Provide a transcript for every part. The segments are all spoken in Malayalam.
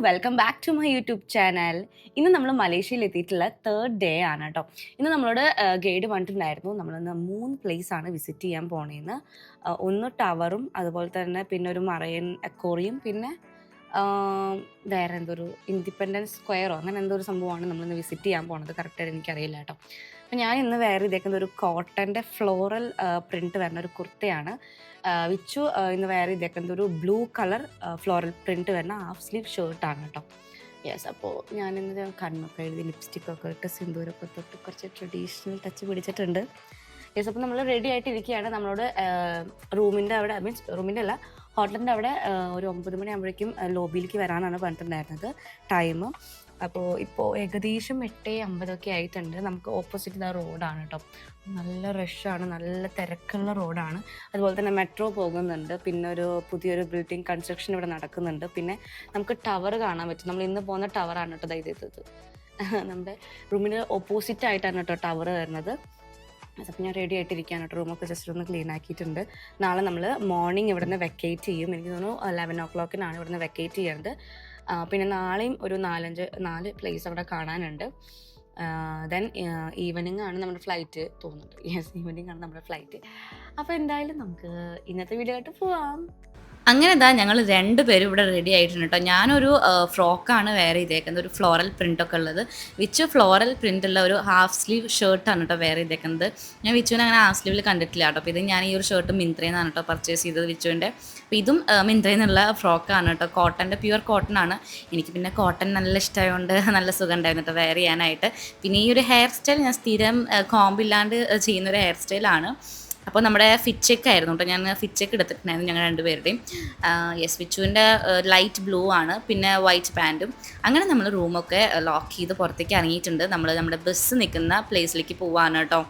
Welcome back to my YouTube channel. ഇന്ന് നമ്മൾ മലേഷ്യയിൽ എത്തിയിട്ടുള്ള 3rd ഡേ ആണ് കേട്ടോ. ഇന്ന് നമ്മളോട് ഗൈഡ് പറഞ്ഞിട്ടുണ്ടായിരുന്നു നമ്മളിന്ന് 3 പ്ലേസ് ആണ് വിസിറ്റ് ചെയ്യാൻ പോണേന്ന്. ഒന്ന് ടവറും അതുപോലെ തന്നെ പിന്നെ ഒരു മറൈൻ അക്വേറിയം പിന്നെ വേറെ എന്തൊരു ഇൻഡിപെൻഡൻസ് സ്ക്വയറോ അങ്ങനെ എന്തോ ഒരു സംഭവമാണ് നമ്മളിന്ന് വിസിറ്റ് ചെയ്യാൻ പോണത്. കറക്റ്റായിട്ട് എനിക്കറിയില്ല കേട്ടോ. അപ്പം ഞാൻ ഇന്ന് വേറെ ഇതേക്കുന്ന ഒരു കോട്ടൻ്റെ ഫ്ലോറൽ പ്രിൻറ്റ് വരുന്ന ഒരു കുർത്തയാണ്. വിച്ചു ഇന്ന് വേറെ ഇതേക്കുന്ന ഒരു ബ്ലൂ കളർ ഫ്ലോറൽ പ്രിൻറ്റ് വരുന്ന ഹാഫ് സ്ലീവ് ഷർട്ടാണ് കേട്ടോ. യെസ്, അപ്പോൾ ഞാനിന്ന് കണ്ണൊക്കെ എഴുതി ലിപ്സ്റ്റിക്കൊക്കെ ഇട്ട് സിന്ദൂരൊക്കെ തൊട്ട് കുറച്ച് ട്രഡീഷണൽ ടച്ച് പിടിച്ചിട്ടുണ്ട്. യെസ്, അപ്പോൾ നമ്മൾ റെഡി ആയിട്ടിരിക്കുകയാണ്. നമ്മളോട് റൂമിൻ്റെ അവിടെ മീൻസ് റൂമിൻ്റെ അല്ല ഹോട്ടലിൻ്റെ അവിടെ ഒരു 9 മണിയാകുമ്പോഴേക്കും ലോബിയിലേക്ക് വരാനാണ് പറഞ്ഞിട്ടുണ്ടായിരുന്നത് ടൈം. അപ്പോൾ ഇപ്പോൾ ഏകദേശം 8:50 ആയിട്ടുണ്ട്. നമുക്ക് ഓപ്പോസിറ്റ് റോഡാണ് കേട്ടോ. നല്ല റഷാണ്, നല്ല തിരക്കുള്ള റോഡാണ്. അതുപോലെ തന്നെ മെട്രോ പോകുന്നുണ്ട്. പിന്നെ ഒരു പുതിയൊരു ബിൽഡിംഗ് കൺസ്ട്രക്ഷൻ ഇവിടെ നടക്കുന്നുണ്ട്. പിന്നെ നമുക്ക് ടവർ കാണാൻ പറ്റും. നമ്മൾ ഇന്ന് പോകുന്ന ടവറാണ് കേട്ടോ ഇത് നമ്മുടെ റൂമിന് ഓപ്പോസിറ്റ് ആയിട്ടാണ് കേട്ടോ ടവർ വരുന്നത്. അപ്പോൾ ഞാൻ റെഡി ആയിട്ടിരിക്കുകയാണ് കേട്ടോ. റൂമൊക്കെ ജസ്റ്റ് ഒന്ന് ക്ലീൻ ആക്കിയിട്ടുണ്ട്. നാളെ നമ്മൾ മോർണിംഗ് ഇവിടെ നിന്ന് വെക്കേറ്റ് ചെയ്യും. എനിക്ക് തോന്നുന്നു 11 o'clock ഇവിടെ നിന്ന് വെക്കേറ്റ് ചെയ്യുന്നത്. പിന്നെ നാളെയും ഒരു 4 പ്ലേസ് അവിടെ കാണാനുണ്ട്. ദെൻ ഈവനിങ് ആണ് നമ്മുടെ ഫ്ലൈറ്റ് തോന്നുന്നുണ്ട്. യെസ്, ഈവനിങ് ആണ് നമ്മുടെ ഫ്ലൈറ്റ്. അപ്പോൾ എന്തായാലും നമുക്ക് ഇന്നത്തെ വീഡിയോ ആയിട്ട് പോവാം. അങ്ങനെ എന്താ ഞങ്ങൾ 2 പേരും ഇവിടെ റെഡി ആയിട്ടുണ്ട് കേട്ടോ. ഞാനൊരു ഫ്രോക്കാണ് വേറെ ഇതേക്കുന്നത്, ഒരു ഫ്ലോറൽ പ്രിൻ്റൊക്കെ ഉള്ളത്. വിച്ചു ഫ്ലോറൽ പ്രിൻ്റുള്ള ഒരു ഹാഫ് സ്ലീവ് ഷർട്ടാണ് കേട്ടോ വേറെ ഇതേക്കുന്നത്. ഞാൻ വിച്ചുവിനെ അങ്ങനെ ഹാഫ് സ്ലീവിൽ കണ്ടിട്ടില്ല കേട്ടോ. അപ്പോൾ ഇത് ഞാൻ ഈ ഒരു ഷർട്ട് മിന്ത്രയിൽ നിന്നാണ് കേട്ടോ പർച്ചേസ് ചെയ്തത് വിച്ചുവിൻ്റെ. അപ്പോൾ ഇതും മിന്ത്രയിൽ നിന്നുള്ള ഫ്രോക്കാണ് കേട്ടോ. കോട്ടൻ്റെ പ്യുവർ കോട്ടൺ ആണ്. എനിക്ക് പിന്നെ കോട്ടൺ നല്ല ഇഷ്ടമായതുകൊണ്ട് നല്ല സുഖം ഉണ്ടായിരുന്നു കേട്ടോ വെയർ ചെയ്യാനായിട്ട്. പിന്നെ ഈ ഒരു ഹെയർ സ്റ്റൈൽ ഞാൻ സ്ഥിരം കോമ്പില്ലാണ്ട് ചെയ്യുന്നൊരു ഹെയർ സ്റ്റൈലാണ്. അപ്പോൾ നമ്മുടെ ഫിറ്റ് ചെക്ക് ആയിരുന്നു കേട്ടോ. ഞാൻ ഫിറ്റ് ചെക്ക് എടുത്തിട്ടുണ്ടായിരുന്നു ഞങ്ങൾ 2 പേരുടെയും. യെസ്, വിച്ചുവിൻ്റെ ലൈറ്റ് ബ്ലൂ ആണ്, പിന്നെ വൈറ്റ് പാൻറ്റും. അങ്ങനെ നമ്മൾ റൂമൊക്കെ ലോക്ക് ചെയ്ത് പുറത്തേക്ക് ഇറങ്ങിയിട്ടുണ്ട്. നമ്മൾ നമ്മുടെ ബസ് നിൽക്കുന്ന പ്ലേസിലേക്ക് പോവാണ് കേട്ടോ.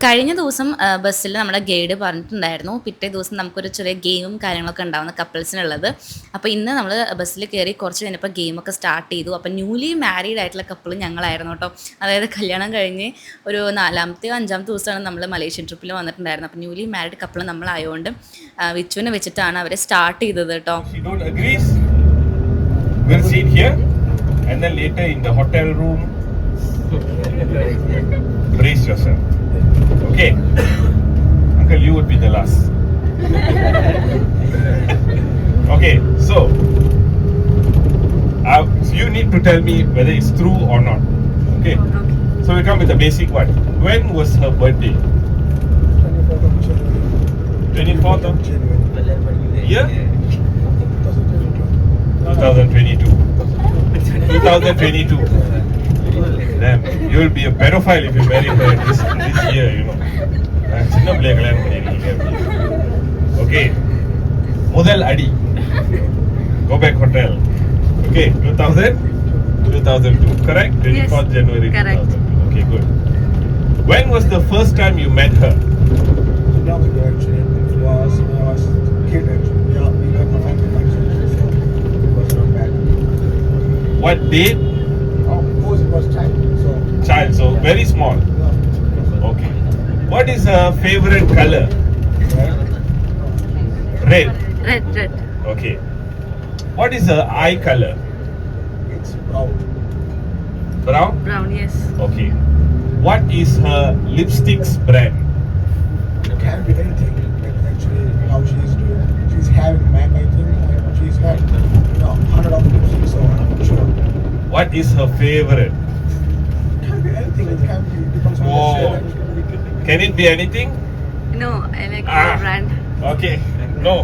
കഴിഞ്ഞ ദിവസം ബസ്സിൽ നമ്മുടെ ഗൈഡ് പറഞ്ഞിട്ടുണ്ടായിരുന്നു പിറ്റേ ദിവസം നമുക്കൊരു ചെറിയ ഗെയിമും കാര്യങ്ങളൊക്കെ ഉണ്ടാവുന്ന കപ്പിൾസിനുള്ളത്. അപ്പോൾ ഇന്ന് നമ്മൾ ബസ്സിൽ കയറി കുറച്ച് കഴിഞ്ഞപ്പോൾ ഗെയിമൊക്കെ സ്റ്റാർട്ട് ചെയ്തു. അപ്പോൾ ന്യൂലി മാരീഡ് ആയിട്ടുള്ള കപ്പിൾ ഞങ്ങളായിരുന്നു കേട്ടോ. അതായത് കല്യാണം കഴിഞ്ഞ് ഒരു 4ാമത്തെയോ 5ാമത്തെ ദിവസമാണ് നമ്മൾ മലേഷ്യൻ ട്രിപ്പിൽ വന്നിട്ടുണ്ടായിരുന്നത്. അപ്പോൾ ന്യൂലി മാരീഡ് കപ്പിൾ നമ്മളായതുകൊണ്ട് വിച്ചുവിനെ വെച്ചിട്ടാണ് അവരെ സ്റ്റാർട്ട് ചെയ്തത് കേട്ടോ. Okay, Uncle, you would be the last. Okay, so you need to tell me whether it's true or not. Okay. So we come with the basic one. When was her birthday? 24th of January. Year? 2022. 2022. Damn, you will be a pedophile if you marry her this year, you know. சின்ன பிள்ளைய கல்யாணம் பண்ணிருக்கீங்க. Okay. முதல் அடி. Go back hotel. Okay, 2002. Correct? 24th January 2002. Okay, good. When was the first time you met her? Long ago, actually. It was when I was a kid, actually. Yeah, we got my family actually. So it was not bad. What date? Of course, it was Child, so very small. Okay. What is her favorite color? Red. Red. Okay. What is her eye color? It's brown. Brown? Yes. Okay. What is her lipsticks brand? It can be anything. Like actually, how she's doing. She's having MAC, I think. And she's had 100 of lipstick, so I'm not sure. What is her favorite? Anything, it can be, depends on the Oh. shade. Can it be anything? No, I like your brand. Okay. No.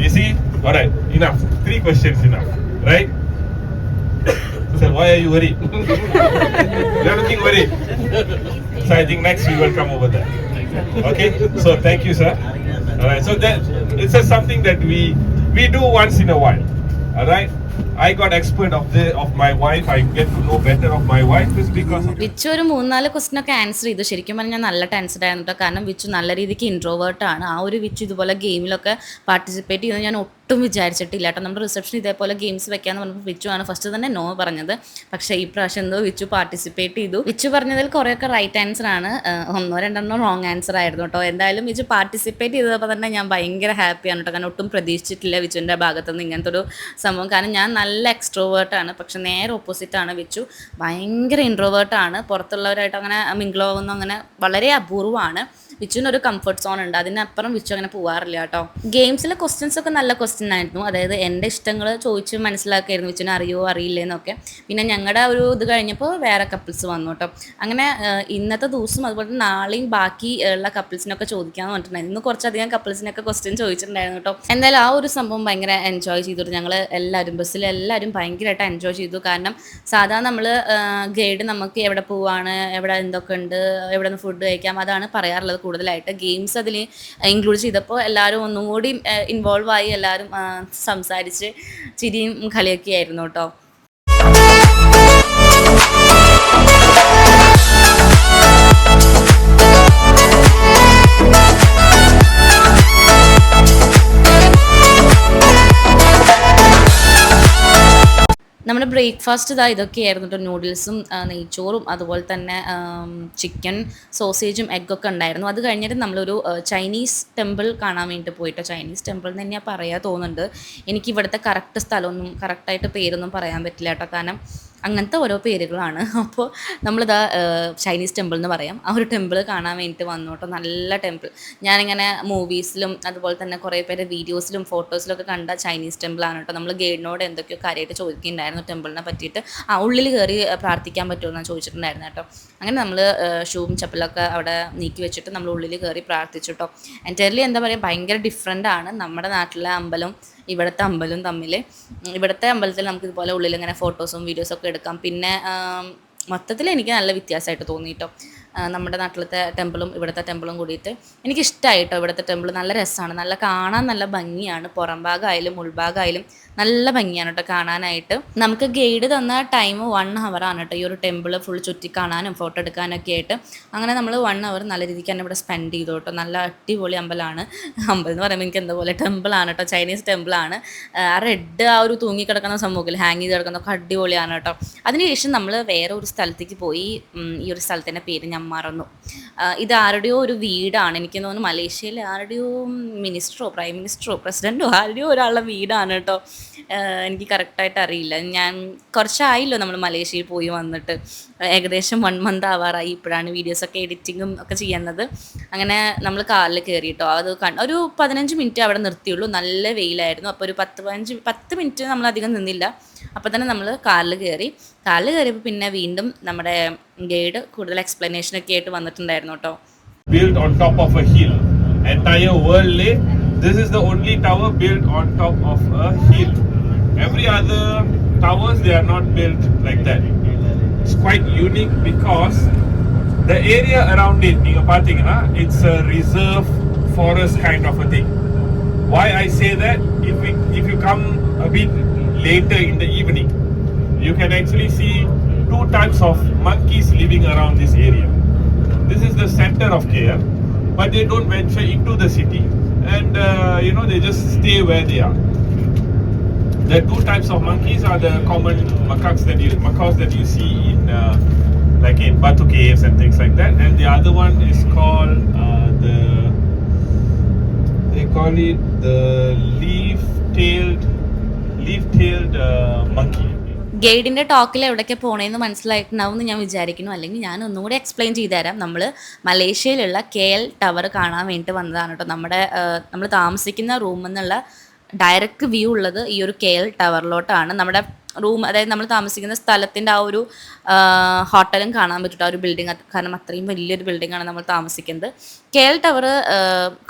You see? Alright. Enough. 3 questions enough. Right? So why are you worried? You're looking worried. So I think next we will come over there. Okay? So thank you, sir. Alright. So that it's just something that we do once in a while. Alright? I got expert of my wife. I get to know better of my wife is because of Vichu ഒരു 3-4 ക്വസ്റ്റ്യനൊക്കെ ആൻസർ ചെയ്തു. ശരിക്കും പറഞ്ഞാൽ നല്ല ടെൻസ്ഡ് ആയിരുന്നു കേട്ടോ. കാരണം വിച്ചു നല്ല രീതിക്ക് ഇൻട്രോവേർട്ടാണ്. ആ ഒരു വിച്ചു ഇതുപോലെ ഗെയിമിലൊക്കെ പാർട്ടിസിപ്പേറ്റ് ചെയ്യുന്നത് ഞാൻ ഒട്ടും വിചാരിച്ചിട്ടില്ല കേട്ടോ. നമ്മുടെ റിസപ്ഷൻ ഇതേപോലെ ഗെയിംസ് വെക്കാന്ന് പറഞ്ഞപ്പോൾ വിച്ചു ആണ് ഫസ്റ്റ് തന്നെ നോ പറഞ്ഞത്. പക്ഷേ ഈ പ്രാവശ്യം എന്തോ വിച്ചു പാർട്ടിസിപ്പേറ്റ് ചെയ്തു. വിച്ചു പറഞ്ഞതിൽ കുറേയൊക്കെ റൈറ്റ് ആൻസർ ആണ്, 1-2 റോങ് ആൻസർ ആയിരുന്നു കേട്ടോ. എന്തായാലും വിച്ചു പാർട്ടിസിപ്പേറ്റ് ചെയ്തപ്പോൾ തന്നെ ഞാൻ ഭയങ്കര ഹാപ്പിയാണ് കേട്ടോ. കാരണം ഒട്ടും പ്രതീക്ഷിച്ചിട്ടില്ല വിച്ചുവിൻ്റെ ഭാഗത്തുനിന്ന് ഇങ്ങനത്തെ ഒരു സംഭവം. കാരണം ഞാൻ നല്ല എക്സ്ട്രോവേർട്ടാണ്, പക്ഷെ നേരെ ഓപ്പോസിറ്റാണ് വിച്ചു. ഭയങ്കര ഇൻട്രോവേർട്ടാണ്, പുറത്തുള്ളവരായിട്ട് അങ്ങനെ മിങ്കിൾ ആവുന്ന അങ്ങനെ വളരെ അപൂർവമാണ്. വിച്ചുവിനൊരു കംഫർട്ട് സോൺ ഉണ്ട്, അതിനപ്പുറം വിച്ചു അങ്ങനെ പോകാറില്ല കേട്ടോ. ഗെയിംസിലെ ക്വസ്റ്റ്യൻസ് ഒക്കെ നല്ല ക്വസ്റ്റ്യൻ ആയിരുന്നു. അതായത് എൻ്റെ ഇഷ്ടങ്ങൾ ചോദിച്ച് മനസ്സിലാക്കിയായിരുന്നു, വിച്ചുവിന് അറിയോ അറിയില്ലേന്നൊക്കെ. പിന്നെ ഞങ്ങളുടെ ഒരു ഇത് കഴിഞ്ഞപ്പോൾ വേറെ കപ്പിൾസ് വന്നു കേട്ടോ. അങ്ങനെ ഇന്നത്തെ ദിവസം അതുപോലെ തന്നെ നാളെയും ബാക്കി ഉള്ള കപ്പിൾസിനൊക്കെ ചോദിക്കാമെന്ന് പറഞ്ഞിട്ടുണ്ടായിരുന്നു. ഇന്ന് കുറച്ചധികം കപ്പിൾസിനൊക്കെ ക്വസ്റ്റ്യൻ ചോദിച്ചിട്ടുണ്ടായിരുന്നു കേട്ടോ. എന്തായാലും ആ ഒരു സംഭവം ഭയങ്കര എൻജോയ് ചെയ്തിട്ട് ഞങ്ങൾ എല്ലാവരും ബസ്സിലെല്ലാവരും ഭയങ്കരമായിട്ട് എൻജോയ് ചെയ്തു. കാരണം സാധാരണ നമ്മൾ ഗൈഡ് നമുക്ക് എവിടെ പോവാണ്, എവിടെ എന്തൊക്കെ ഉണ്ട്, എവിടെ നിന്ന് ഫുഡ് കഴിക്കാം, അതാണ് പറയാറുള്ളത് കൂടുതലായിട്ട്. ഗെയിംസ് അതിൽ ഇൻക്ലൂഡ് ചെയ്തപ്പോൾ എല്ലാവരും ഒന്നും കൂടി ഇൻവോൾവ് ആയി, എല്ലാവരും സംസാരിച്ച് ചിരിയും കളിയൊക്കെ ആയിരുന്നു കേട്ടോ. നമ്മുടെ ബ്രേക്ക്ഫാസ്റ്റ് ഇതൊക്കെയായിരുന്നു കേട്ടോ. നൂഡിൽസും നെയ്ച്ചോറും അതുപോലെ തന്നെ ചിക്കൻ സോസേജും എഗ്ഗൊക്കെ ഉണ്ടായിരുന്നു. അത് കഴിഞ്ഞിട്ട് നമ്മളൊരു ചൈനീസ് ടെമ്പിൾ കാണാൻ വേണ്ടിയിട്ട് പോയിട്ടോ. ചൈനീസ് ടെമ്പിൾ എന്ന് തന്നെയാണ് പറയാൻ തോന്നുന്നുണ്ട്. എനിക്ക് ഇവിടുത്തെ കറക്റ്റ് സ്ഥലമൊന്നും കറക്റ്റായിട്ട് പേരൊന്നും പറയാൻ പറ്റില്ല കേട്ടോ, കാരണം അങ്ങനത്തെ ഓരോ പേരുകളാണ്. അപ്പോൾ നമ്മളിതാ ചൈനീസ് ടെമ്പിൾ എന്ന് പറയാം. ആ ഒരു ടെമ്പിൾ കാണാൻ വേണ്ടിയിട്ട് വന്നു കേട്ടോ. നല്ല ടെമ്പിൾ. ഞാനിങ്ങനെ മൂവീസിലും അതുപോലെ തന്നെ കുറേ പേര് വീഡിയോസിലും ഫോട്ടോസിലൊക്കെ കണ്ട ചൈനീസ് ടെമ്പിളാണ് കേട്ടോ. നമ്മൾ ഗൈഡിനോട് എന്തൊക്കെയോ കാര്യമായിട്ട് ചോദിക്കുന്നുണ്ടായിരുന്നു ടെമ്പിളിനെ പറ്റിയിട്ട്. ഉള്ളിൽ കയറി പ്രാർത്ഥിക്കാൻ പറ്റുമോ എന്ന് ചോദിച്ചിട്ടുണ്ടായിരുന്നു കേട്ടോ. അങ്ങനെ നമ്മൾ ഷൂവും ചപ്പലൊക്കെ അവിടെ നീക്കി വെച്ചിട്ട് നമ്മൾ ഉള്ളിൽ കയറി പ്രാർത്ഥിച്ചു കേട്ടോ. എൻ്റർലി എന്താ പറയുക, ഭയങ്കര ഡിഫറെൻ്റ് ആണ് നമ്മുടെ നാട്ടിലെ അമ്പലം ഇവിടുത്തെ അമ്പലവും തമ്മിൽ. ഇവിടുത്തെ അമ്പലത്തിൽ നമുക്ക് ഇതുപോലെ ഉള്ളിൽ ഇങ്ങനെ ഫോട്ടോസും വീഡിയോസൊക്കെ എടുക്കാം. പിന്നെ മൊത്തത്തിൽ എനിക്ക് നല്ല വ്യത്യാസമായിട്ട് തോന്നി കേട്ടോ. നമ്മുടെ നാട്ടിലത്തെ ടെമ്പിളും ഇവിടുത്തെ ടെമ്പിളും കൂടിയിട്ട് എനിക്കിഷ്ടമായിട്ടോ. ഇവിടുത്തെ ടെമ്പിൾ നല്ല രസമാണ്, നല്ല കാണാൻ നല്ല ഭംഗിയാണ്. പുറം ഭാഗമായാലും ഉൾഭാഗമായാലും നല്ല ഭംഗിയാണ് കേട്ടോ കാണാനായിട്ട്. നമുക്ക് ഗൈഡ് തന്ന ടൈം 1 hour ആണ് കേട്ടോ ഈ ഒരു ടെമ്പിൾ ഫുൾ ചുറ്റി കാണാനും ഫോട്ടോ എടുക്കാനൊക്കെ ആയിട്ട്. അങ്ങനെ നമ്മൾ 1 hour നല്ല രീതിക്ക് തന്നെ ഇവിടെ സ്പെൻഡ് ചെയ്തു കേട്ടോ. നല്ല അടിപൊളി അമ്പലമാണ്. അമ്പലം എന്ന് പറയുമ്പോൾ എനിക്ക് എന്താ പോലെ ടെമ്പിളാണ് കേട്ടോ, ചൈനീസ് ടെമ്പിളാണ്. ആ റെഡ് ആ ഒരു തൂങ്ങിക്കിടക്കുന്ന സംഭവത്തിൽ ഹാങ് ചെയ്ത് കിടക്കുന്നതൊക്കെ അടിപൊളിയാണ് കേട്ടോ. അതിനുശേഷം നമ്മൾ വേറെ ഒരു സ്ഥലത്തേക്ക് പോയി. ഈ ഒരു സ്ഥലത്തിൻ്റെ പേര് ഞാൻ മറന്നു. ഇത് ആരുടെയോ ഒരു വീടാണ്, എനിക്ക് തോന്നുന്നു മലേഷ്യയിലെ ആരുടെയോ മിനിസ്റ്ററോ പ്രൈം മിനിസ്റ്ററോ പ്രസിഡൻറ്റോ ആരുടെയോ ഒരാളുടെ വീടാണ് കേട്ടോ. എനിക്ക് കറക്റ്റായിട്ട് അറിയില്ല. ഞാൻ കുറച്ചായില്ലോ നമ്മൾ മലേഷ്യയിൽ പോയി വന്നിട്ട്, ഏകദേശം 1 month ആവാറായി. ഇപ്പോഴാണ് വീഡിയോസൊക്കെ എഡിറ്റിങ്ങും ഒക്കെ ചെയ്യുന്നത്. അങ്ങനെ നമ്മൾ കാറിൽ കയറി കേട്ടോ. അത് ഒരു 15 minute അവിടെ നിർത്തിയുള്ളൂ. നല്ല വെയിലായിരുന്നു. അപ്പോൾ ഒരു 10 minute നമ്മളധികം നിന്നില്ല. അപ്പോൾ തന്നെ നമ്മൾ കാറിൽ കയറിയപ്പോൾ പിന്നെ വീണ്ടും നമ്മുടെ ഗൈഡ് കൂടുതൽ എക്സ്പ്ലനേഷനൊക്കെ ആയിട്ട് വന്നിട്ടുണ്ടായിരുന്നു കേട്ടോ. Built on top of a hill, entire world. This is the only tower built on top of a hill. Every other towers, they are not built like that. It's quite unique because the area around it, it's a reserve forest kind of a thing. Why I say that? If you come a bit later in the evening, you can actually see 2 types of monkeys living around this area. This is the center of KL, but they don't venture into the city, and they just stay where they are. The 2 types of monkeys are the common macaques that you see in like in Batu caves and things like that, and the other one is called they call it the leaf-tailed monkey. ഗൈഡിൻ്റെ ടോക്കിൽ എവിടേക്ക് പോകണമെന്ന് മനസ്സിലായിട്ടുണ്ടാവും എന്ന് ഞാൻ വിചാരിക്കുന്നു. അല്ലെങ്കിൽ ഞാൻ ഒന്നുകൂടി എക്സ്പ്ലെയിൻ ചെയ്തു തരാം. നമ്മൾ മലേഷ്യയിലുള്ള KL ടവർ കാണാൻ വേണ്ടിയിട്ട് വന്നതാണ് കേട്ടോ. നമ്മൾ താമസിക്കുന്ന റൂമിൽ നിന്നുള്ള ഡയറക്റ്റ് വ്യൂ ഉള്ളത് ഈ ഒരു KL ടവറിലോട്ടാണ്. നമ്മുടെ റൂം, അതായത് നമ്മൾ താമസിക്കുന്ന സ്ഥലത്തിൻ്റെ ആ ഒരു ഹോട്ടലും കാണാൻ പറ്റും ആ ഒരു ബിൽഡിംഗ്. കാരണം അത്രയും വലിയൊരു ബിൽഡിങ്ങാണ് നമ്മൾ താമസിക്കുന്നത്. KL ടവർ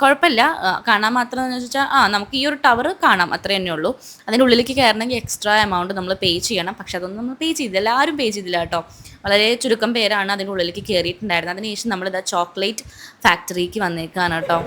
കുഴപ്പമില്ല, കാണാൻ മാത്രം എന്ന് വെച്ചാൽ നമുക്ക് ഈ ഒരു ടവർ കാണാം, അത്ര തന്നെ ഉള്ളൂ. അതിൻ്റെ ഉള്ളിലേക്ക് കയറണമെങ്കിൽ എക്സ്ട്രാ എമൗണ്ട് നമ്മൾ പേ ചെയ്യണം. പക്ഷെ അതൊന്നും നമ്മൾ പേ ചെയ്തില്ല, ആരും പേ ചെയ്തില്ല കേട്ടോ. വളരെ ചുരുക്കം പേരാണ് അതിൻ്റെ ഉള്ളിലേക്ക് കയറിയിട്ടുണ്ടായിരുന്നത്. അതിനുശേഷം നമ്മളിതാ ചോക്ലേറ്റ് ഫാക്ടറിക്ക് വന്നേക്കാണ് കേട്ടോ.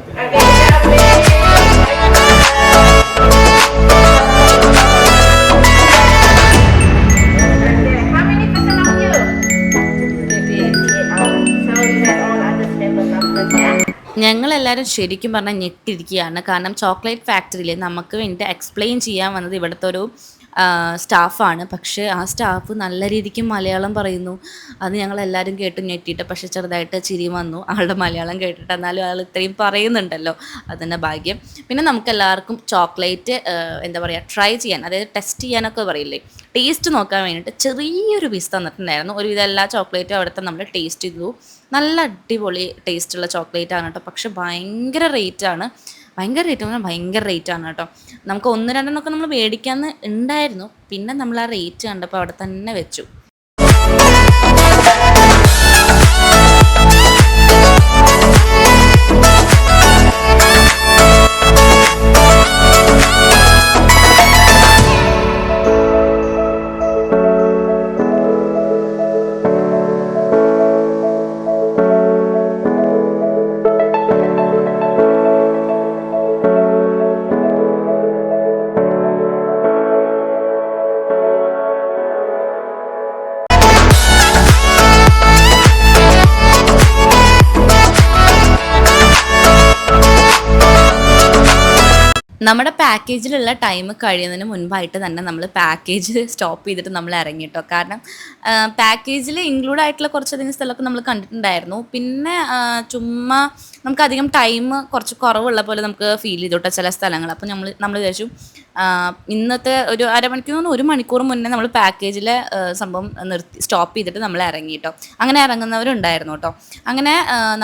ഞങ്ങളെല്ലാവരും ശരിക്കും പറഞ്ഞാൽ ഞെട്ടിരിക്കുകയാണ്. കാരണം ചോക്ലേറ്റ് ഫാക്ടറിയിൽ നമുക്ക് വേണ്ടി എക്സ്പ്ലെയിൻ ചെയ്യാൻ വന്നത് ഇവിടുത്തെ ഒരു സ്റ്റാഫാണ്. പക്ഷേ ആ സ്റ്റാഫ് നല്ല രീതിക്ക് മലയാളം പറയുന്നു. അത് ഞങ്ങളെല്ലാവരും കേട്ട് ഞെട്ടിയിട്ട്, പക്ഷേ ചെറുതായിട്ട് ചിരി വന്നു ആളുടെ മലയാളം കേട്ടിട്ട്. എന്നാലും ആൾ ഇത്രയും പറയുന്നുണ്ടല്ലോ, അതിൻ്റെ ഭാഗ്യം. പിന്നെ നമുക്കെല്ലാവർക്കും ചോക്ലേറ്റ് എന്താ പറയുക, ട്രൈ ചെയ്യാൻ, അതായത് ടെസ്റ്റ് ചെയ്യാനൊക്കെ പറയില്ലേ, ടേസ്റ്റ് നോക്കാൻ വേണ്ടിയിട്ട് ചെറിയൊരു പീസ് തന്നിട്ടുണ്ടായിരുന്നു. ഒരുവിധം എല്ലാ ചോക്ലേറ്റും അവിടുത്തെ നമ്മൾ ടേസ്റ്റ് ചെയ്തു. നല്ല അടിപൊളി ടേസ്റ്റുള്ള ചോക്ലേറ്റ് ആണ് കേട്ടോ. പക്ഷെ ഭയങ്കര റേറ്റാണ്, ഭയങ്കര റേറ്റാണ് കേട്ടോ. നമുക്ക് 1-2 നമ്മൾ മേടിക്കാമെന്ന് ഉണ്ടായിരുന്നു. പിന്നെ നമ്മൾ ആ റേറ്റ് കണ്ടപ്പോൾ അവിടെ തന്നെ വെച്ചു. നമ്മുടെ പാക്കേജിലുള്ള ടൈം കഴിയുന്നതിന് മുൻപായിട്ട് തന്നെ നമ്മൾ പാക്കേജ് സ്റ്റോപ്പ് ചെയ്തിട്ട് നമ്മൾ ഇറങ്ങി കേട്ടോ. കാരണം പാക്കേജിൽ ഇൻക്ലൂഡ് ആയിട്ടുള്ള കുറച്ചധികം സ്ഥലമൊക്കെ നമ്മൾ കണ്ടിട്ടുണ്ടായിരുന്നു. പിന്നെ ചുമ്മാ നമുക്കധികം ടൈം കുറച്ച് കുറവുള്ള പോലെ നമുക്ക് ഫീൽ ചെയ്തു കേട്ടോ ചില സ്ഥലങ്ങൾ. അപ്പോൾ നമ്മൾ വിചാരിച്ചു ഇന്നത്തെ ഒരു അരമണിക്കൂർ 1 മണിക്കൂർ മുന്നേ നമ്മൾ പാക്കേജിലെ സംഭവം സ്റ്റോപ്പ് ചെയ്തിട്ട് നമ്മൾ ഇറങ്ങി കേട്ടോ. അങ്ങനെ ഇറങ്ങുന്നവരുണ്ടായിരുന്നു കേട്ടോ. അങ്ങനെ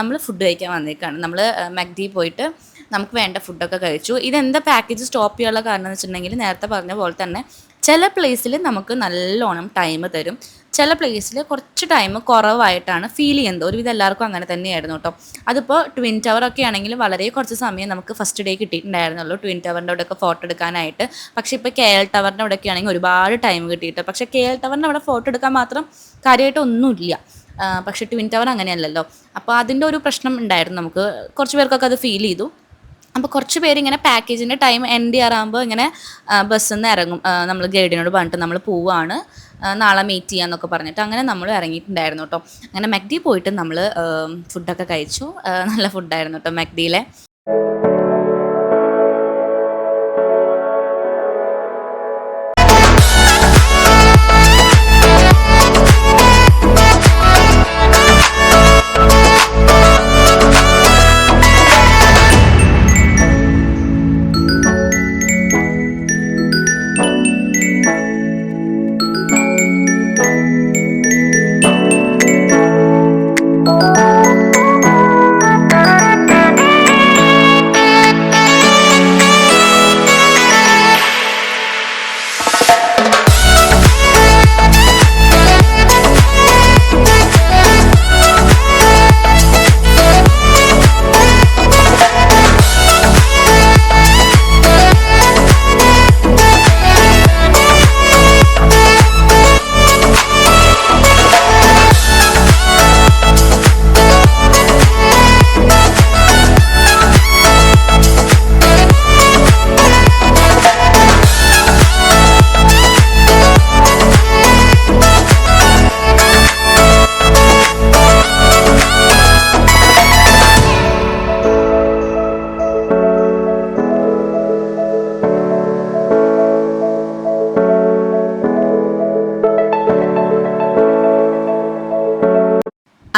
നമ്മൾ ഫുഡ് കഴിക്കാൻ വന്നേക്കാണ്. നമ്മൾ മക്ഡി പോയിട്ട് നമുക്ക് വേണ്ട ഫുഡൊക്കെ കഴിച്ചു. ഇതെന്താ പാക്കേജ് സ്റ്റോപ്പ് ചെയ്യാനുള്ള കാരണം എന്ന് വെച്ചിട്ടുണ്ടെങ്കിൽ, നേരത്തെ പറഞ്ഞ പോലെ തന്നെ ചില പ്ലേസിൽ നമുക്ക് നല്ലോണം ടൈം തരും, ചില പ്ലേസിൽ കുറച്ച് ടൈം കുറവായിട്ടാണ് ഫീൽ ചെയ്യുന്നത്. ഒരുവിധം എല്ലാവർക്കും അങ്ങനെ തന്നെയായിരുന്നു കേട്ടോ. അതിപ്പോൾ ട്വിൻ ടവർ ഒക്കെ ആണെങ്കിൽ വളരെ കുറച്ച് സമയം നമുക്ക് ഫസ്റ്റ് ഡേ കിട്ടിയിട്ടുണ്ടായിരുന്നുള്ളൂ ട്വിൻ ടവറിൻ്റെ അവിടെയൊക്കെ ഫോട്ടോ എടുക്കാനായിട്ട്. പക്ഷേ ഇപ്പോൾ KL ടവറിൻ്റെ അവിടെയൊക്കെ ആണെങ്കിൽ ഒരുപാട് ടൈം കിട്ടിയിട്ട്. പക്ഷേ KL ടവറിൻ്റെ അവിടെ ഫോട്ടോ എടുക്കാൻ മാത്രം കാര്യമായിട്ടൊന്നുമില്ല. പക്ഷേ ട്വിൻ ടവർ അങ്ങനെയല്ലല്ലോ. അപ്പോൾ അതിൻ്റെ ഒരു പ്രശ്നം ഉണ്ടായിരുന്നു. നമുക്ക് കുറച്ച് പേർക്കൊക്കെ അത് ഫീൽ ചെയ്തു. അപ്പോൾ കുറച്ച് പേരിങ്ങനെ പാക്കേജിൻ്റെ ടൈം എൻഡ് ചെയ്യാറാകുമ്പോൾ ഇങ്ങനെ ബസ്സിൽ നിന്ന് ഇറങ്ങും. നമ്മൾ ഗൈഡിനോട് പറഞ്ഞിട്ട് നമ്മൾ പോവുകയാണ്, നാളെ മീറ്റ് ചെയ്യാമെന്നൊക്കെ പറഞ്ഞിട്ട് അങ്ങനെ നമ്മൾ ഇറങ്ങിയിട്ടുണ്ടായിരുന്നു കേട്ടോ. അങ്ങനെ മക്ഡി പോയിട്ട് നമ്മൾ ഫുഡൊക്കെ കഴിച്ചു. നല്ല ഫുഡായിരുന്നു കേട്ടോ മക്ഡിയിലെ.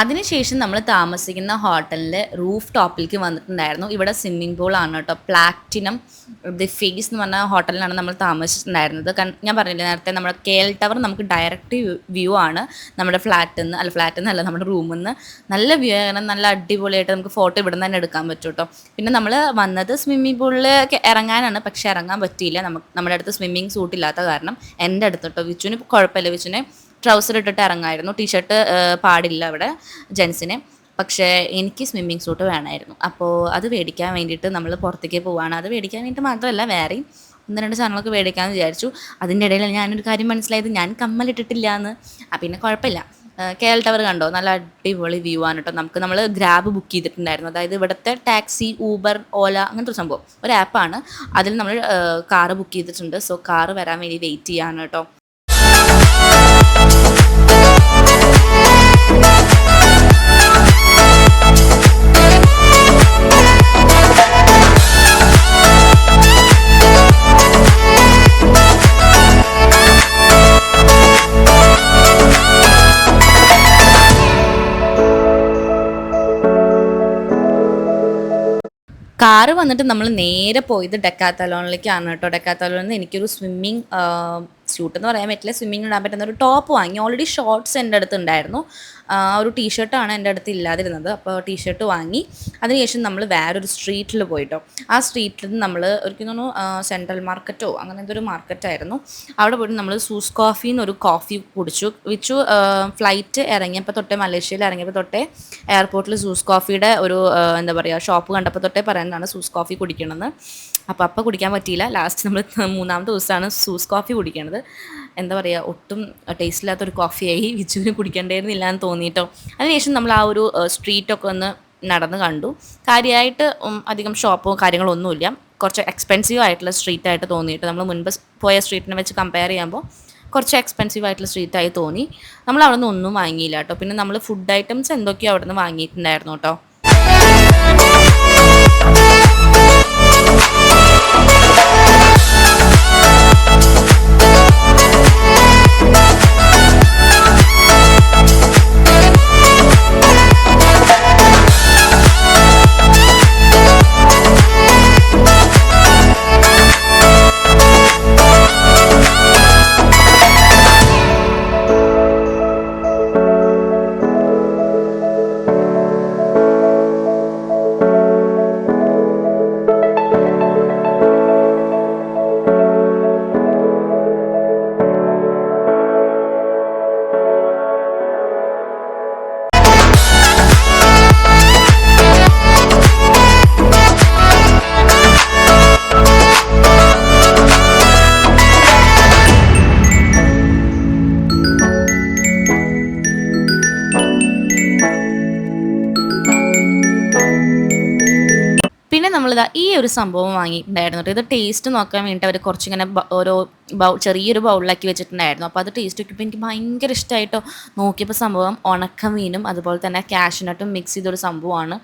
അതിനുശേഷം നമ്മൾ താമസിക്കുന്ന ഹോട്ടലിൻ്റെ റൂഫ് ടോപ്പിലേക്ക് വന്നിട്ടുണ്ടായിരുന്നു. ഇവിടെ സ്വിമ്മിംഗ് പൂളാണ് കേട്ടോ. പ്ലാറ്റിനം ദി ഫേസ് എന്ന് പറഞ്ഞ ഹോട്ടലിലാണ് നമ്മൾ താമസിച്ചിട്ടുണ്ടായിരുന്നത്. ഞാൻ പറഞ്ഞില്ലേ നേരത്തെ, നമ്മുടെ KL ടവർ നമുക്ക് ഡയറക്റ്റ് വ്യൂ ആണ് നമ്മുടെ ഫ്ലാറ്റിൽ നിന്ന് നമ്മുടെ റൂമിൽ നിന്ന് നല്ല വ്യൂ ആണ്. നല്ല അടിപൊളിയായിട്ട് നമുക്ക് ഫോട്ടോ ഇവിടെ നിന്ന് തന്നെ എടുക്കാൻ പറ്റും കേട്ടോ. പിന്നെ നമ്മൾ വന്നത് സ്വിമ്മിംഗ് പൂളിൽ ഇറങ്ങാനാണ്, പക്ഷേ ഇറങ്ങാൻ പറ്റിയില്ല. നമ്മുടെ അടുത്ത് സ്വിമ്മിംഗ് സൂട്ട് ഇല്ലാത്ത കാരണം എൻ്റെ അടുത്ത് കേട്ടോ. വിച്ചുവിന് കുഴപ്പമില്ല, വിച്ചുവിനെ ട്രൗസർ ഇട്ടിട്ട് ഇറങ്ങായിരുന്നു. ടീഷർട്ട് പാടില്ല അവിടെ ജെൻസിന്. പക്ഷേ എനിക്ക് സ്വിമ്മിങ് സൂട്ട് വേണമായിരുന്നു. അപ്പോൾ അത് മേടിക്കാൻ വേണ്ടിയിട്ട് നമ്മൾ പുറത്തേക്ക് പോവുകയാണ്. അത് മേടിക്കാൻ വേണ്ടിയിട്ട് മാത്രമല്ല, വേറെയും 1-2 സാധനങ്ങളൊക്കെ മേടിക്കാമെന്ന് വിചാരിച്ചു. അതിൻ്റെ ഇടയിൽ ഞാനൊരു കാര്യം മനസ്സിലായത്, ഞാൻ കമ്മലിട്ടിട്ടില്ല എന്ന്. പിന്നെ കുഴപ്പമില്ല. KL ടവർ കണ്ടോ, നല്ല അടിപൊളി വ്യൂ ആണ് കേട്ടോ. നമ്മൾ ഗ്രാബ് ബുക്ക് ചെയ്തിട്ടുണ്ടായിരുന്നു. അതായത് ഇവിടുത്തെ ടാക്സി, ഊബർ, ഓല അങ്ങനത്തെ ഒരു സംഭവം, ഒരു ആപ്പാണ്. അതിൽ നമ്മൾ കാറ് ബുക്ക് ചെയ്തിട്ടുണ്ട്. സോ കാറ് വരാൻ വേണ്ടി വെയിറ്റ് ചെയ്യാണ് കേട്ടോ. കാറ് വന്നിട്ട് നമ്മൾ നേരെ പോയത് ഡെക്കാത്തലോണിലേക്കാണ് കേട്ടോ. ഡെക്കാത്തലോണിൽ നിന്ന് എനിക്കൊരു സ്വിമ്മിങ് സ്യൂട്ട് എന്ന് പറയാൻ പറ്റില്ല, സ്വിമ്മിങ് ഇടാൻ പറ്റുന്ന ഒരു ടോപ്പ് വാങ്ങി. ഓൾറെഡി ഷോർട്ട്സ് എൻ്റെ അടുത്ത് ഉണ്ടായിരുന്നു, ഒരു ടീഷർട്ടാണ് എൻ്റെ അടുത്ത് ഇല്ലാതിരുന്നത്. അപ്പോൾ ടീഷർട്ട് വാങ്ങി. അതിനുശേഷം നമ്മൾ വേറൊരു സ്ട്രീറ്റിൽ പോയിട്ടോ. ആ സ്ട്രീറ്റിൽ നിന്ന് നമ്മൾ എനിക്ക് തോന്നുന്നു സെൻട്രൽ മാർക്കറ്റോ അങ്ങനെ എന്തൊരു മാർക്കറ്റായിരുന്നു. അവിടെ പോയിട്ട് നമ്മൾ സൂസ് കോഫി എന്നൊരു കോഫി കുടിച്ചു. ഫ്ലൈറ്റ് ഇറങ്ങിയപ്പോൾ തൊട്ടേ, മലേഷ്യയിൽ ഇറങ്ങിയപ്പോൾ തൊട്ടേ എയർപോർട്ടിൽ സൂസ് കോഫിയുടെ ഒരു എന്താ പറയുക ഷോപ്പ് കണ്ടപ്പോൾ തൊട്ടേ പറയുന്നതാണ് സൂസ് കോഫി കുടിക്കണമെന്ന്. അപ്പോൾ കുടിക്കാൻ പറ്റിയില്ല. ലാസ്റ്റ് നമ്മൾ 3-ാമത്തെ ദിവസമാണ് സൂസ് കോഫി കുടിക്കണത്. എന്താ പറയുക, ഒട്ടും ടേസ്റ്റ് ഇല്ലാത്തൊരു കോഫിയായി. വിച്ചുവിന് കുടിക്കേണ്ടിയിരുന്നില്ല എന്ന് തോന്നിയിട്ടോ. അതിനുശേഷം നമ്മൾ ആ ഒരു സ്ട്രീറ്റൊക്കെ ഒന്ന് നടന്ന് കണ്ടു. കാര്യമായിട്ട് അധികം ഷോപ്പോ കാര്യങ്ങളോ ഒന്നുമില്ല. കുറച്ച് എക്സ്പെൻസീവ് ആയിട്ടുള്ള സ്ട്രീറ്റായിട്ട് തോന്നിയിട്ട്, നമ്മൾ മുൻപ് പോയ സ്ട്രീറ്റിനെ വെച്ച് കമ്പയർ ചെയ്യുമ്പോൾ കുറച്ച് എക്സ്പെൻസീവ് ആയിട്ടുള്ള സ്ട്രീറ്റായി തോന്നി. നമ്മൾ അവിടെ നിന്ന് ഒന്നും വാങ്ങിയില്ല കേട്ടോ. പിന്നെ നമ്മൾ ഫുഡ് ഐറ്റംസ് എന്തൊക്കെയോ അവിടെ നിന്ന് വാങ്ങിയിട്ടുണ്ടായിരുന്നു കേട്ടോ. പിന്നെ നമ്മളിതാ ഈ ഒരു സംഭവം വാങ്ങിയിട്ടുണ്ടായിരുന്നു കേട്ടോ. ഇത് ടേസ്റ്റ് നോക്കാൻ വേണ്ടിയിട്ട് അവർ കുറച്ചിങ്ങനെ ഓരോ ചെറിയൊരു ബൗളിലാക്കി വെച്ചിട്ടുണ്ടായിരുന്നു. അപ്പോൾ അത് ടേസ്റ്റ് നോക്കിയപ്പോൾ എനിക്ക് ഭയങ്കര ഇഷ്ടമായിട്ടോ. നോക്കിയപ്പോൾ സംഭവം ഉണക്കമീനും അതുപോലെ തന്നെ കാഷ്യൂനട്ടും മിക്സ് ചെയ്തൊരു സംഭവമാണ്.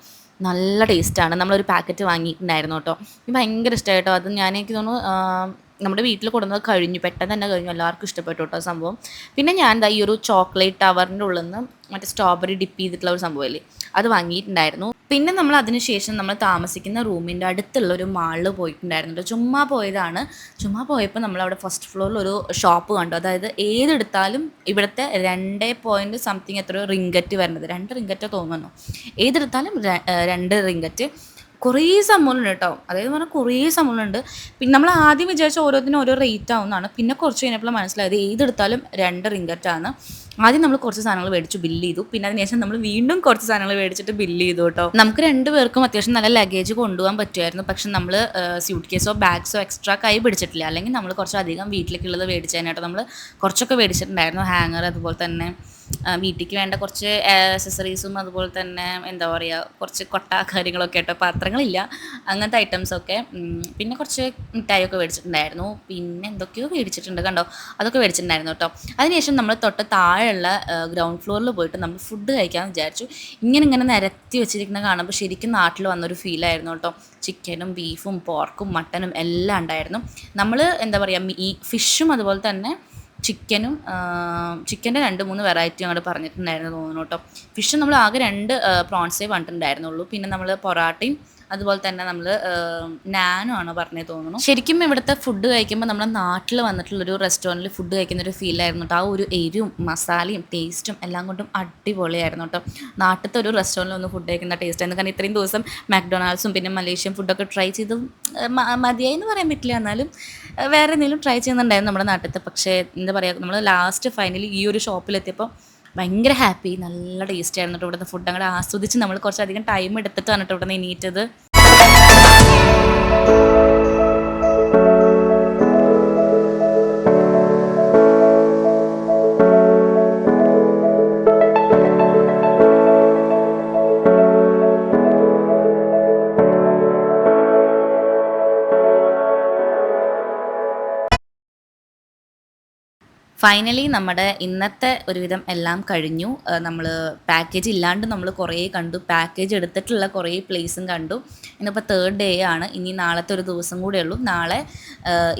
നല്ല ടേസ്റ്റാണ്. നമ്മളൊരു പാക്കറ്റ് വാങ്ങിയിട്ടുണ്ടായിരുന്നു കേട്ടോ. എനിക്ക് ഭയങ്കര ഇഷ്ടമായിട്ടോ. അത് എനിക്ക് തോന്നുന്നു നമ്മുടെ വീട്ടിൽ കൊടുക്കുന്നത് കഴിഞ്ഞു, പെട്ടെന്ന് തന്നെ കഴിഞ്ഞു. എല്ലാവർക്കും ഇഷ്ടപ്പെട്ടു കേട്ടോ സംഭവം. പിന്നെ ഞാൻ ഈ ഒരു ചോക്ലേറ്റ് ടവറിൻ്റെ ഉള്ളിൽ നിന്ന് മറ്റേ സ്ട്രോബെറി ഡിപ്പ് ചെയ്തിട്ടുള്ള ഒരു സംഭവമല്ലേ, അത് വാങ്ങിയിട്ടുണ്ടായിരുന്നു. പിന്നെ നമ്മൾ അതിനുശേഷം നമ്മൾ താമസിക്കുന്ന റൂമിൻ്റെ അടുത്തുള്ള ഒരു മാളിൽ പോയിട്ടുണ്ടായിരുന്നു. ചുമ്മാ പോയതാണ്. ചുമ്മാ പോയപ്പോൾ നമ്മളവിടെ ഫസ്റ്റ് ഫ്ലോറിൽ ഒരു ഷോപ്പ് കണ്ടു. അതായത് ഏതെടുത്താലും ഇവിടുത്തെ 2 എത്രയോ റിങ്കറ്റ് വരുന്നത്, 2 റിങ്കറ്റോ തോന്നുന്നു. ഏതെടുത്താലും 2 റിങ്കറ്റ്. കുറേ സംഭവങ്ങളുണ്ട് കേട്ടോ. അതായത് പറഞ്ഞാൽ കുറേ സംഭവങ്ങളുണ്ട്. പിന്നെ നമ്മൾ ആദ്യം വിചാരിച്ച ഓരോന്നിനും ഓരോ റേറ്റ് ആവുന്നതാണ്. പിന്നെ കുറച്ച് കഴിഞ്ഞപ്പോൾ മനസ്സിലായത് ഏതെടുത്താലും 2 റിങ്കറ്റാണ്. ആദ്യം നമ്മൾ കുറച്ച് സാധനങ്ങൾ മേടിച്ചു, ബില്ല് ചെയ്തു. പിന്നെ അതിനുശേഷം നമ്മൾ വീണ്ടും കുറച്ച് സാധനങ്ങൾ മേടിച്ചിട്ട് ബില്ല് ചെയ്തു കേട്ടോ. നമുക്ക് 2 പേർക്കും അത്യാവശ്യം നല്ല ലഗേജ് കൊണ്ടുപോകാൻ പറ്റുമായിരുന്നു. പക്ഷെ നമ്മൾ സ്യൂട്ട് കേസോ ബാഗ്സോ എക്സ്ട്രാ കൈ പിടിച്ചിട്ടില്ല. അല്ലെങ്കിൽ നമ്മൾ കുറച്ചധികം വീട്ടിലേക്കുള്ളത് മേടിച്ചതിനായിട്ട് നമ്മൾ കുറച്ചൊക്കെ മേടിച്ചിട്ടുണ്ടായിരുന്നു. ഹാങ്ങർ, അതുപോലെ തന്നെ വീട്ടിലേക്ക് വേണ്ട കുറച്ച് ആക്സസറീസും, അതുപോലെ തന്നെ എന്താ പറയുക, കുറച്ച് കൊട്ട കാര്യങ്ങളൊക്കെ ആയിട്ടോ. പാത്രങ്ങളില്ല, അങ്ങനത്തെ ഐറ്റംസൊക്കെ. പിന്നെ കുറച്ച് മിഠായിയൊക്കെ മേടിച്ചിട്ടുണ്ടായിരുന്നു. പിന്നെ എന്തൊക്കെയോ മേടിച്ചിട്ടുണ്ട് കണ്ടോ, അതൊക്കെ മേടിച്ചിട്ടുണ്ടായിരുന്നു കേട്ടോ. അതിനുശേഷം നമ്മൾ തൊട്ട് താഴെയുള്ള ഗ്രൗണ്ട് ഫ്ലോറിൽ പോയിട്ട് നമ്മൾ ഫുഡ് കഴിക്കാമെന്ന് വിചാരിച്ചു. ഇങ്ങനെ നിരത്തി വെച്ചിരിക്കുന്നത് കാണുമ്പോൾ ശരിക്കും നാട്ടിൽ വന്നൊരു ഫീലായിരുന്നു കേട്ടോ. ചിക്കനും ബീഫും പോർക്കും മട്ടനും എല്ലാം ഉണ്ടായിരുന്നു. നമ്മൾ എന്താ പറയുക, ഈ ഫിഷും അതുപോലെ തന്നെ ചിക്കൻ്റെ 2-3 വെറൈറ്റി അങ്ങോട്ട് പറഞ്ഞിട്ടുണ്ടായിരുന്നു തോന്നുന്നു കേട്ടോ. ഫിഷ് നമ്മൾ ആകെ 2 പ്രോൺസേ പറഞ്ഞിട്ടുണ്ടായിരുന്നുള്ളൂ. പിന്നെ നമ്മൾ പൊറാട്ടയും അതുപോലെ തന്നെ നമ്മൾ നാനും ആണ് പറഞ്ഞത് തോന്നുന്നു. ശരിക്കും ഇവിടുത്തെ ഫുഡ് കഴിക്കുമ്പോൾ നമ്മുടെ നാട്ടിൽ വന്നിട്ടുള്ളൊരു റെസ്റ്റോറൻറ്റിൽ ഫുഡ് കഴിക്കുന്ന ഒരു ഫീലായിരുന്നു കേട്ടോ. ആ ഒരു എരിവും മസാലയും ടേസ്റ്റും എല്ലാം കൊണ്ടും അടിപൊളിയായിരുന്നു കേട്ടോ. നാട്ടിലത്തെ ഒരു റെസ്റ്റോറൻറ്റിൽ ഒന്ന് ഫുഡ് കഴിക്കുന്ന ടേസ്റ്റ് ആയിരുന്നു. കാരണം ഇത്രയും ദിവസം മാക്ഡൊണാൾഡ്സും പിന്നെ മലേഷ്യൻ ഫുഡൊക്കെ ട്രൈ ചെയ്ത് മതിയായി എന്ന് പറയാൻ പറ്റില്ല, എന്നാലും വേറെ എന്തെങ്കിലും ട്രൈ ചെയ്യുന്നുണ്ടായിരുന്നു നമ്മുടെ നാട്ടിലത്തെ. പക്ഷേ എന്താ പറയുക, നമ്മൾ ലാസ്റ്റ് ഫൈനലി ഈ ഒരു ഷോപ്പിലെത്തിയപ്പോൾ ഭയങ്കര ഹാപ്പി. നല്ല ടേസ്റ്റ് ആയിരുന്നു കേട്ടോ. ഇവിടുത്തെ ഫുഡ് അങ്ങോട്ട് ആസ്വദിച്ച് നമ്മൾ കുറച്ചധികം ടൈം എടുത്തിട്ടാണ് കേട്ടോ ഇവിടെ നിന്ന് എണീറ്റത്. ഫൈനലി നമ്മുടെ ഇന്നത്തെ ഒരുവിധം എല്ലാം കഴിഞ്ഞു. നമ്മൾ പാക്കേജ് ഇല്ലാണ്ട് നമ്മൾ കുറേ കണ്ടു, പാക്കേജ് എടുത്തിട്ടുള്ള കുറേ പ്ലേസും കണ്ടു. ഇന്നിപ്പോൾ 3rd ഡേ ആണ്. ഇനി നാളത്തെ ഒരു ദിവസം കൂടെ ഉള്ളൂ. നാളെ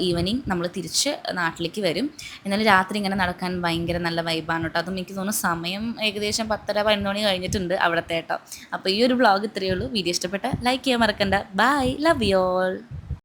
ഈവനിങ് നമ്മൾ തിരിച്ച് നാട്ടിലേക്ക് വരും. എന്നാലും രാത്രി ഇങ്ങനെ നടക്കാൻ ഭയങ്കര നല്ല വൈബാണ് കേട്ടോ. അതും എനിക്ക് തോന്നുന്നു സമയം ഏകദേശം 10:30-11 മണി കഴിഞ്ഞിട്ടുണ്ട് അവിടുത്തെ കേട്ടോ. അപ്പോൾ ഈ ഒരു വ്ളോഗ് ഇത്രയേ ഉള്ളൂ. വീഡിയോ ഇഷ്ടപ്പെട്ട ലൈക്ക് ചെയ്യാൻ മറക്കണ്ട. Bye, love you all.